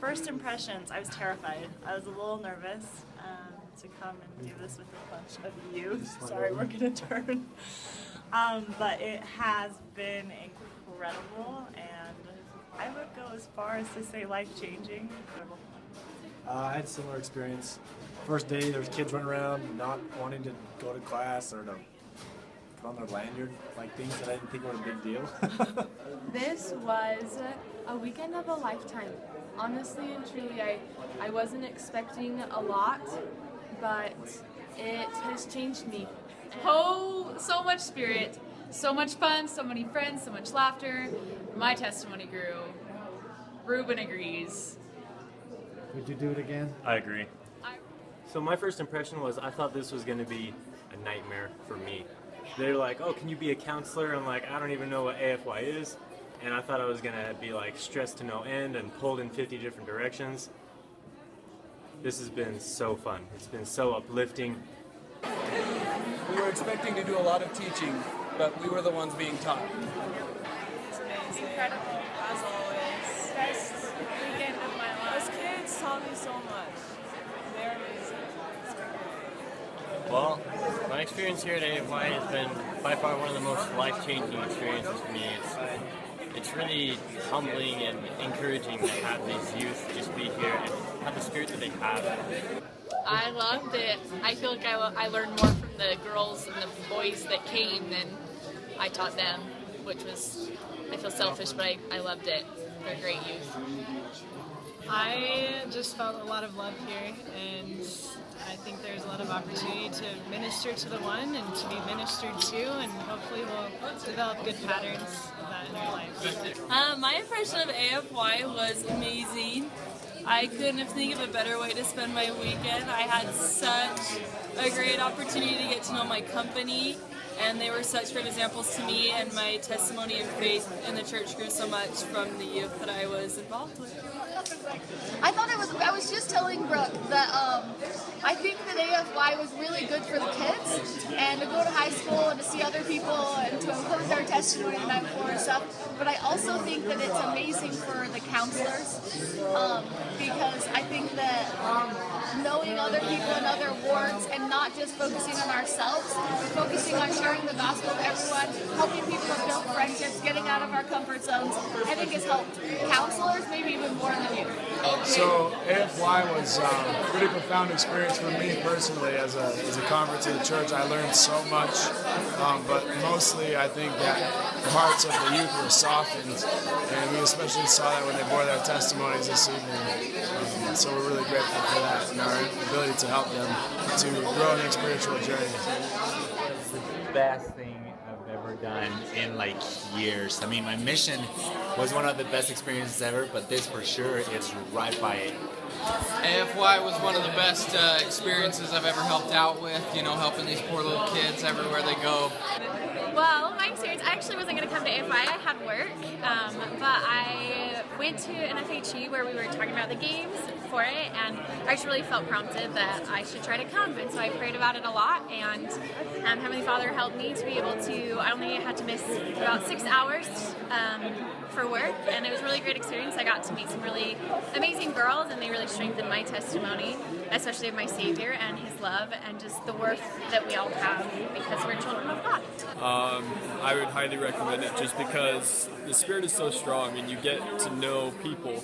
first impressions, I was terrified. I was a little nervous to come and do this with a bunch of youth. Sorry, we're going to turn. But it has been incredible, and I would go as far as to say life-changing. Incredible. I had a similar experience. First day, there was kids running around not wanting to go to class or to put on their lanyard, like things that I didn't think were a big deal. This was a weekend of a lifetime. Honestly and truly, I wasn't expecting a lot, but it has changed me. Oh, so much spirit, so much fun, so many friends, so much laughter. My testimony grew. Ruben agrees. Would you do it again? I agree. So my first impression was I thought this was going to be a nightmare for me. They're like, oh, can you be a counselor? I'm like, I don't even know what AFY is. And I thought I was going to be like stressed to no end and pulled in 50 different directions. This has been so fun. It's been so uplifting. We were expecting to do a lot of teaching, but we were the ones being taught. It's amazing. Incredible, as always. Best weekend of my life. Those kids taught me so much. They're amazing. Well, my experience here at AFY has been by far one of the most life-changing experiences for me. It's really humbling and encouraging to have these youth just be here and have the spirit that they have. I loved it. I feel like I learned more from the girls and the boys that came than I taught them, which was, I feel selfish, but I loved it. They're great youth. I just felt a lot of love here, and I think there's a lot of opportunity to minister to the one and to be ministered to, and hopefully we'll develop good patterns of that in our lives. My impression of AFY was amazing. I couldn't have think of a better way to spend my weekend. I had such a great opportunity to get to know my company, and they were such great examples to me, and my testimony of faith in the church grew so much from the youth that I was involved with. I thought I was just telling Brooke that I think that AFY was really good for the kids and to go to high school and to see other people and to include their testimony the night before and stuff. But I also think that it's amazing for the counselors because I think that knowing other people in other wards and not just focusing on ourselves, but focusing on sharing the gospel with everyone, helping people to build friendships, getting out of our comfort zones, I think has helped counselors maybe even more than you. So AFY was a pretty profound experience for me personally as a convert to the church. I learned so much, but mostly I think that the hearts of the youth were softened, and we especially saw that when they bore their testimonies this evening. So we're really grateful for that and our ability to help them to grow in their spiritual journey. The best thing I've ever done in like years. I mean, my mission was one of the best experiences ever, but this for sure is right by it. AFY was one of the best experiences I've ever helped out with, helping these poor little kids everywhere they go. Well, my experience, I actually wasn't going to come to AFI, I had work, but I went to an FHE where we were talking about the games for it, and I just really felt prompted that I should try to come, and so I prayed about it a lot, and Heavenly Father helped me to be able to, I only had to miss about 6 hours for work, and it was a really great experience. I got to meet some really amazing girls, and they really strengthened my testimony, especially of my Savior and His love, and just the worth that we all have because we're children of God. I would highly recommend it just because the Spirit is so strong and you get to know people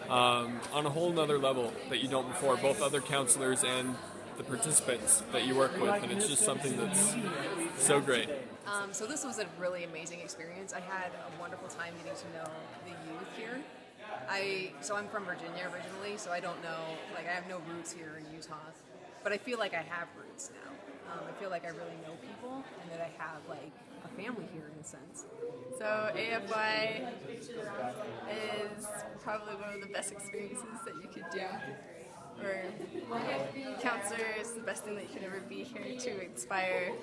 on a whole nother level that you don't before, both other counselors and the participants that you work with, and it's just something that's so great. So this was a really amazing experience. I had a wonderful time getting to know the youth here. I'm from Virginia originally, so I don't know, I have no roots here in Utah, but I feel like I have roots now. I feel like I really know people and that I have a family here in a sense. So AFI is probably one of the best experiences that you could do. Or counselor is the best thing that you could ever be here to inspire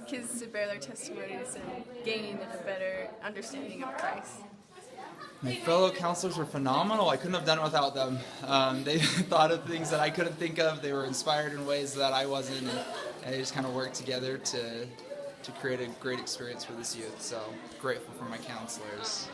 kids to bear their testimonies and gain a better understanding of Christ. My fellow counselors were phenomenal. I couldn't have done it without them. They thought of things that I couldn't think of. They were inspired in ways that I wasn't, and they just kind of worked together to create a great experience for this youth. So grateful for my counselors.